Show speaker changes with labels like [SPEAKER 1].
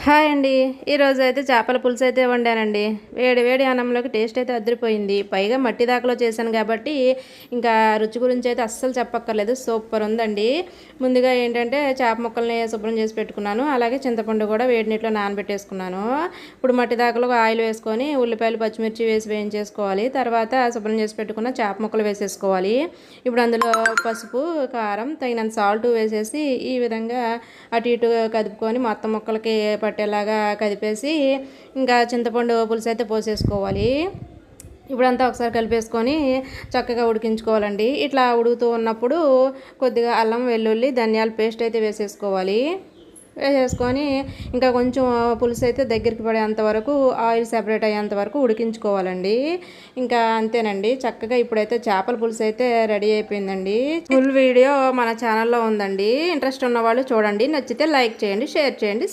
[SPEAKER 1] Hi అండి. ఈరోజు అయితే చేపల పులుసు అయితే వండానండి. వేడి వేడి అన్నంలోకి టేస్ట్ అయితే అదిరిపోయింది. పైగా మట్టి దాకలో చేశాను కాబట్టి ఇంకా రుచి గురించి అయితే అస్సలు చెప్పక్కర్లేదు. సూపర్ ఉందండి. ముందుగా ఏంటంటే చేప ముక్కల్ని శుభ్రం చేసి పెట్టుకున్నాను. అలాగే చింతపండు కూడా వేడి నీటిలో నానబెట్టేసుకున్నాను. ఇప్పుడు మట్టి దాకలో ఆయిల్ వేసుకొని ఉల్లిపాయలు పచ్చిమిర్చి వేసి వేయించేసుకోవాలి. తర్వాత శుభ్రం చేసి పెట్టుకున్న చేప ముక్కలు వేసేసుకోవాలి. ఇప్పుడు అందులో పసుపు, కారం, తగినంత సాల్ట్ వేసేసి ఈ విధంగా అటు ఇటు కదుపుకొని మొత్తం ముక్కలకి పట్టేలాగా కదిపేసి ఇంకా చింతపండు పులుసు అయితే పోసేసుకోవాలి. ఇప్పుడంతా ఒకసారి కలిపేసుకొని చక్కగా ఉడికించుకోవాలండి. ఇట్లా ఉడుకుతూ ఉన్నప్పుడు కొద్దిగా అల్లం వెల్లుల్లి ధనియాల పేస్ట్ అయితే వేసేసుకోవాలి. వేసేసుకొని ఇంకా కొంచెం పులుసు అయితే దగ్గరికి పడేంత వరకు ఆయిల్ సెపరేట్ అయ్యేంత వరకు ఉడికించుకోవాలండి. ఇంకా అంతేనండి, చక్కగా ఇప్పుడైతే చేపల పులుసు అయితే రెడీ అయిపోయిందండి. ఫుల్ వీడియో మన ఛానల్లో ఉందండి. ఇంట్రెస్ట్ ఉన్న వాళ్ళు చూడండి. నచ్చితే లైక్ చేయండి, షేర్ చేయండి.